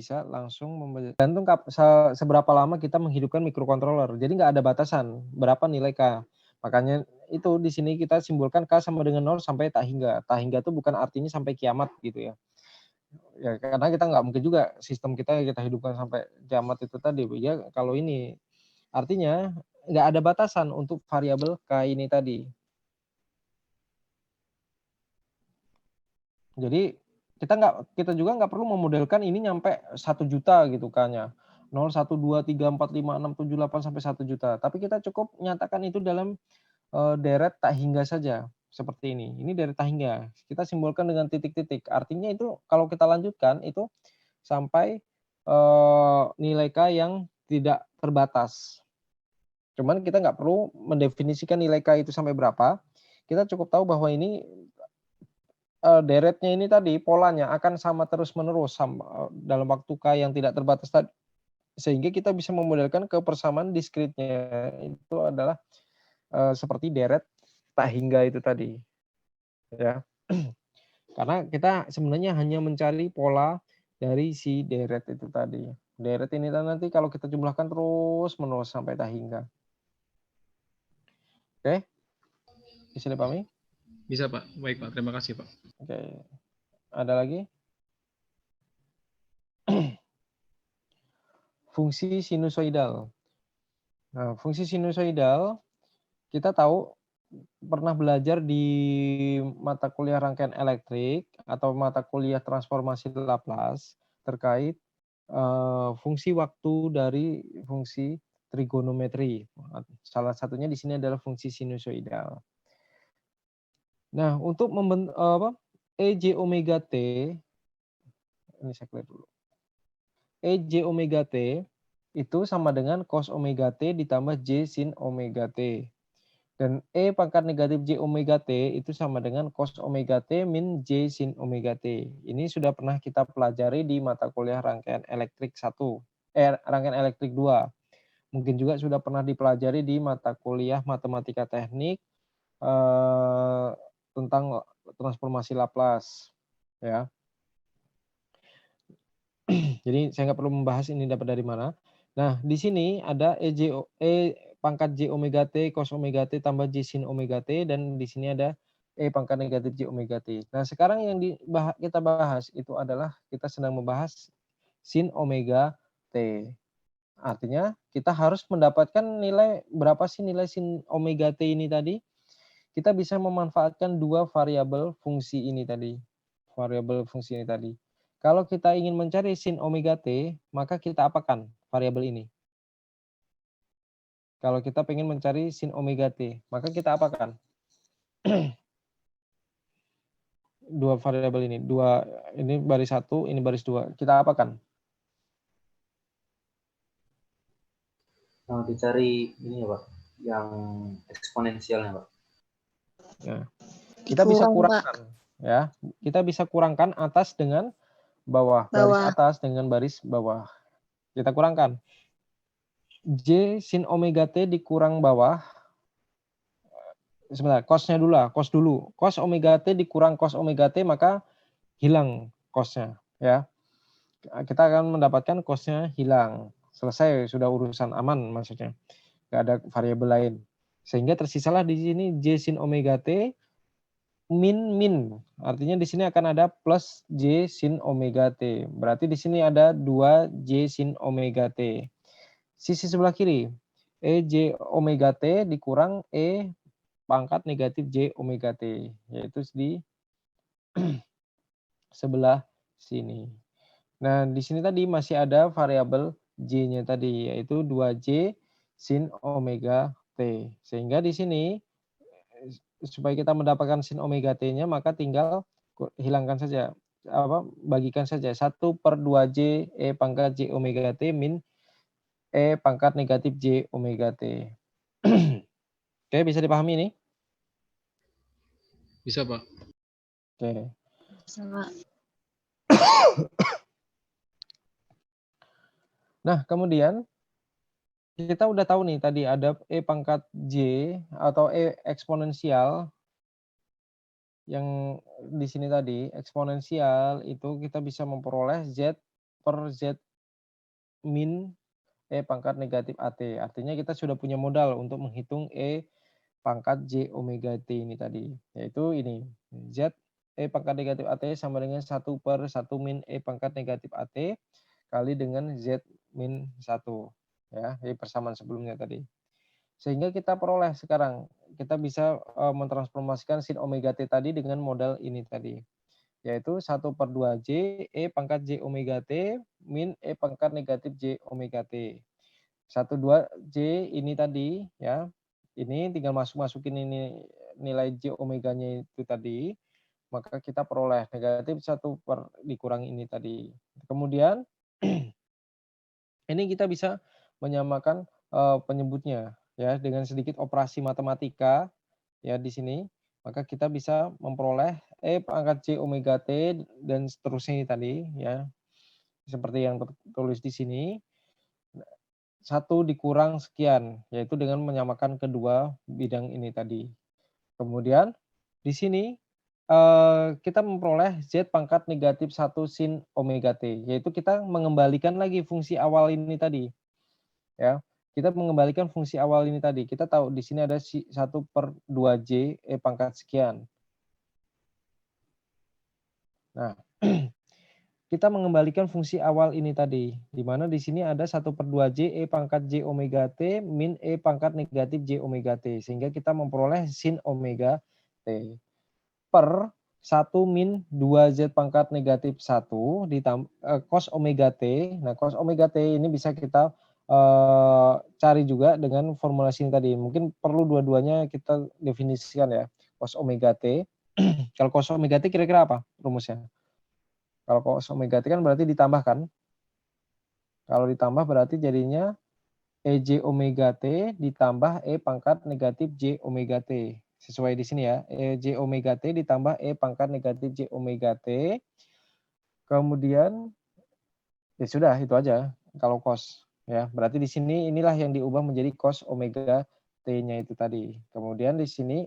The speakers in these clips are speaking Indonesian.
bisa langsung tergantung seberapa lama kita menghidupkan microcontroller. Jadi nggak ada batasan berapa nilai K. Makanya itu di sini kita simbolkan K sama dengan 0 sampai tak hingga. Tak hingga itu bukan artinya sampai kiamat gitu ya. Ya karena kita nggak mungkin juga sistem kita hidupkan sampai kiamat itu tadi. Ya kalau ini artinya nggak ada batasan untuk variabel K ini tadi. Jadi kita juga nggak perlu memodelkan ini nyampe 1 juta gitu K-nya. 0, 1, 2, 3, 4, 5, 6, 7, 8 sampai 1 juta. Tapi kita cukup nyatakan itu dalam deret tak hingga saja seperti ini. Ini deret tak hingga. Kita simbolkan dengan titik-titik. Artinya itu kalau kita lanjutkan itu sampai nilai K yang tidak terbatas. Cuman kita nggak perlu mendefinisikan nilai K itu sampai berapa. Kita cukup tahu bahwa ini deretnya ini tadi polanya akan sama terus-menerus dalam waktu K yang tidak terbatas tadi. Sehingga kita bisa memodelkan kebersamaan diskritnya itu adalah seperti deret tak hingga itu tadi. Ya. Karena kita sebenarnya hanya mencari pola dari si deret itu tadi. Deret ini nanti kalau kita jumlahkan terus-menerus sampai tak hingga. Oke? Bisa dipahami? Bisa Pak. Baik Pak, terima kasih Pak. Oke. Ada lagi? Fungsi sinusoidal. Nah, fungsi sinusoidal kita tahu pernah belajar di mata kuliah rangkaian elektrik atau mata kuliah transformasi Laplace terkait fungsi waktu dari fungsi trigonometri. Salah satunya di sini adalah fungsi sinusoidal. Nah, untuk EJ omega T, ini saya clear dulu. EJ omega T itu sama dengan cos omega T ditambah J sin omega T. Dan E pangkat negatif J omega T itu sama dengan cos omega T min J sin omega T. Ini sudah pernah kita pelajari di mata kuliah rangkaian elektrik 1, rangkaian elektrik 2. Mungkin juga sudah pernah dipelajari di mata kuliah matematika teknik tentang transformasi Laplace. Ya. Jadi saya nggak perlu membahas ini dapat dari mana. Nah, di sini ada E pangkat J omega T cos omega T tambah J sin omega T, dan di sini ada E pangkat negatif J omega T. Nah, sekarang yang kita bahas itu adalah kita sedang membahas sin omega T. Artinya kita harus mendapatkan nilai berapa sih nilai sin omega T ini tadi. Kita bisa memanfaatkan dua variabel fungsi ini tadi. Variabel fungsi ini tadi. Kalau kita ingin mencari sin omega T, maka kita apakan variabel ini? Kalau kita ingin mencari sin omega T, maka kita apakan? Dua variabel ini, ini baris 1, ini baris 2. Kita apakan? Dicari ini ya Pak, yang eksponensialnya Pak. Nah, kita bisa kurangkan, ya. Kita bisa kurangkan atas dengan bawah, baris atas dengan baris bawah. Kita kurangkan. J sin omega T dikurang bawah. Sebentar, cos-nya dulu lah, cos dulu. Cos omega T dikurang cos omega T, maka hilang cos-nya, ya. Kita akan mendapatkan cos-nya hilang. Selesai, sudah urusan aman maksudnya. Nggak ada variabel lain. Sehingga tersisalah di sini J sin omega T min. Artinya di sini akan ada plus J sin omega T. Berarti di sini ada 2 J sin omega T. Sisi sebelah kiri, E J omega T dikurang E pangkat negatif J omega T, yaitu di sebelah sini. Nah, di sini tadi masih ada variabel J-nya tadi, yaitu 2J sin omega T. Sehingga di sini, supaya kita mendapatkan sin omega T-nya, maka tinggal hilangkan saja, bagikan saja. 1/2J E pangkat J omega T min E pangkat negatif J omega T. Oke, bisa dipahami ini? Bisa Pak. Oke. Bisa Pak. Nah, kemudian kita udah tahu nih tadi ada E pangkat J atau E eksponensial yang di sini tadi. Eksponensial itu kita bisa memperoleh Z per Z min E pangkat negatif AT. Artinya kita sudah punya modal untuk menghitung E pangkat J omega T ini tadi. Yaitu ini, Z E pangkat negatif AT sama dengan 1 per 1 min E pangkat negatif AT kali dengan Z min 1. Ya, ini persamaan sebelumnya tadi. Sehingga kita peroleh sekarang, kita bisa mentransformasikan sin omega T tadi dengan modal ini tadi. Yaitu 1 per 2J E pangkat J omega T min E pangkat negatif J omega T. 1, 2J ini tadi ya, ini tinggal masukin ini nilai J omeganya itu tadi, maka kita peroleh negatif 1 per dikurang ini tadi. Kemudian ini kita bisa menyamakan penyebutnya ya dengan sedikit operasi matematika ya di sini, maka kita bisa memperoleh E pangkat J omega T dan seterusnya ini tadi ya. Seperti yang tertulis di sini. 1 dikurang sekian, yaitu dengan menyamakan kedua bidang ini tadi. Kemudian di sini kita memperoleh Z pangkat negatif 1 sin omega T, yaitu kita mengembalikan lagi fungsi awal ini tadi. Ya, kita mengembalikan fungsi awal ini tadi. Kita tahu di sini ada 1 per 2J E pangkat sekian. Nah, kita mengembalikan fungsi awal ini tadi, di mana di sini ada 1 per 2J E pangkat J omega T min E pangkat negatif J omega T, sehingga kita memperoleh sin omega T per 1 min 2Z pangkat negatif 1 ditambah cos omega T. Nah, cos omega T ini bisa kita cari juga dengan formulasi ini tadi. Mungkin perlu dua-duanya kita definisikan ya, cos omega T. Kalau cos omega T kira-kira apa rumusnya? Kalau cos omega T kan berarti ditambahkan. Kalau ditambah berarti jadinya EJ omega T ditambah E pangkat negatif J omega T. Sesuai di sini ya, EJ omega T ditambah E pangkat negatif J omega T. Kemudian ya sudah itu aja kalau cos ya. Berarti di sini inilah yang diubah menjadi cos omega T-nya itu tadi. Kemudian di sini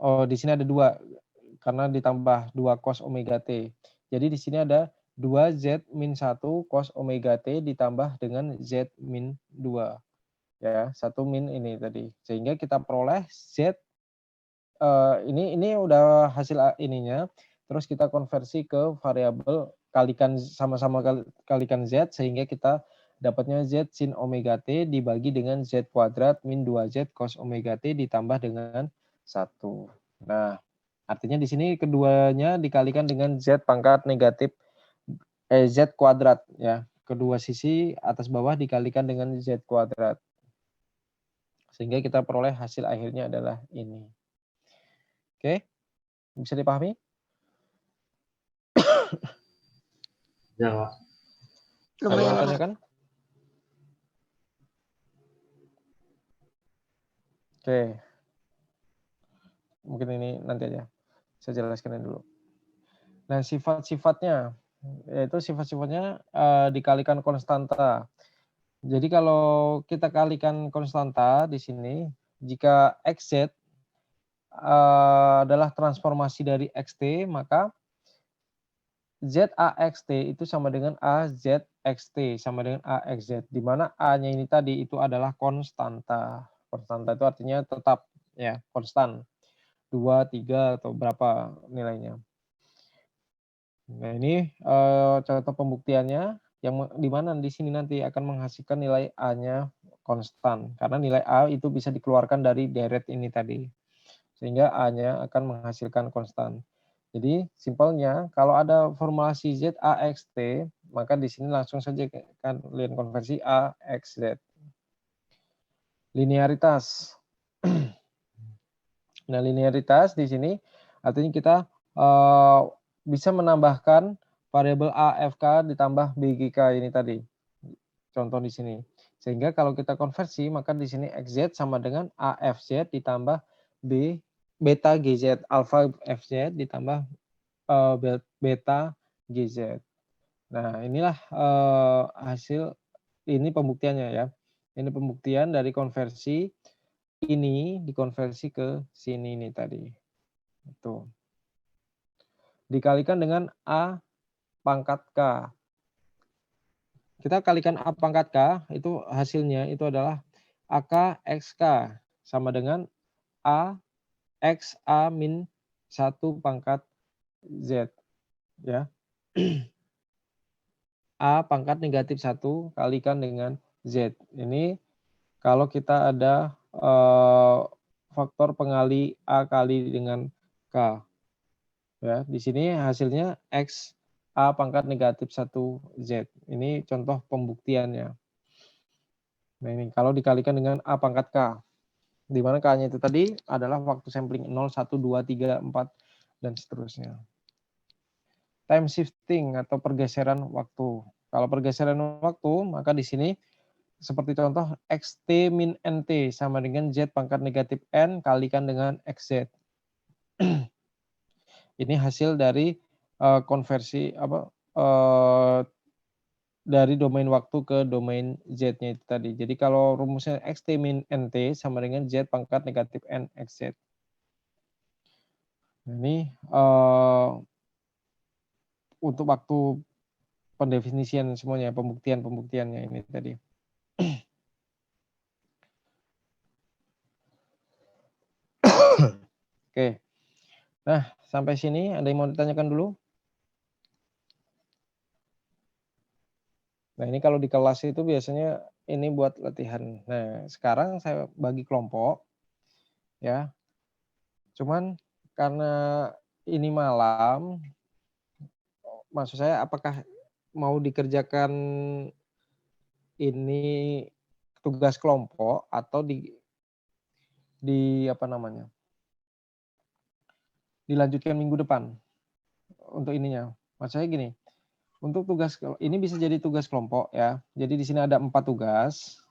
di sini ada 2 karena ditambah 2 cos omega T. Jadi di sini ada 2Z min 1 cos omega T ditambah dengan Z min 2. Ya, 1 min ini tadi. Sehingga kita peroleh Z, ini udah hasil ininya, terus kita konversi ke variabel, kalikan sama-sama kalikan Z, sehingga kita dapatnya Z sin omega T dibagi dengan Z kuadrat min 2Z cos omega T ditambah dengan 1. Nah, artinya di sini keduanya dikalikan dengan Z pangkat negatif Z kuadrat ya. Kedua sisi atas bawah dikalikan dengan Z kuadrat. Sehingga kita peroleh hasil akhirnya adalah ini. Oke, bisa dipahami? Ya, Pak. Ada yang Lumayan. tanyakan? Oke. Mungkin ini nanti aja. Saya jelaskan dulu. Nah, sifat-sifatnya, yaitu sifat-sifatnya dikalikan konstanta. Jadi kalau kita kalikan konstanta di sini, jika XZ adalah transformasi dari XT, maka ZAXT itu sama dengan AZXT sama dengan AXZ, di mana A-nya ini tadi itu adalah konstanta. Konstanta itu artinya tetap ya, konstan. 2, 3 atau berapa nilainya. Nah, ini contoh pembuktiannya yang di mana di sini nanti akan menghasilkan nilai A-nya konstan karena nilai A itu bisa dikeluarkan dari deret ini tadi. Sehingga A-nya akan menghasilkan konstan. Jadi simpelnya kalau ada formulasi ZAXT, maka di sini langsung saja kalian konversi AXZ. Linearitas. Nah, linearitas di sini artinya kita bisa menambahkan variabel AFK ditambah BGK ini tadi. Contoh di sini. Sehingga kalau kita konversi maka di sini XZ sama dengan AFZ ditambah beta GZ, alpha FZ ditambah beta GZ. Nah, inilah hasil ini pembuktiannya ya. Ini pembuktian dari konversi ini dikonversi ke sini ini tadi. Itu. Dikalikan dengan A pangkat K. Kita kalikan A pangkat K, itu hasilnya itu adalah AK XK sama dengan A X A min 1 pangkat Z. Ya. A pangkat negatif 1 kalikan dengan Z. Ini kalau kita ada faktor pengali A kali dengan K. Ya, di sini hasilnya X A pangkat negatif 1 Z. Ini contoh pembuktiannya. Nah ini kalau dikalikan dengan A pangkat K. Di mana K-nya itu tadi adalah waktu sampling 0, 1, 2, 3, 4, dan seterusnya. Time shifting atau pergeseran waktu. Kalau pergeseran waktu, maka di sini seperti contoh XT min NT sama dengan Z pangkat negatif N kalikan dengan XZ. Ini hasil dari konversi dari domain waktu ke domain Z-nya itu tadi. Jadi kalau rumusnya XT min NT sama dengan Z pangkat negatif N XZ. Ini untuk waktu pendefinisian semuanya, pembuktiannya ini tadi. Oke. Nah, sampai sini ada yang mau ditanyakan dulu? Nah, ini kalau di kelas itu biasanya ini buat latihan. Nah, sekarang saya bagi kelompok ya. Cuman karena ini malam, maksud saya apakah mau dikerjakan ini tugas kelompok atau di apa namanya? Dilanjutkan minggu depan untuk ininya. Maksud saya gini, untuk tugas ini bisa jadi tugas kelompok ya. Jadi di sini ada 4 tugas.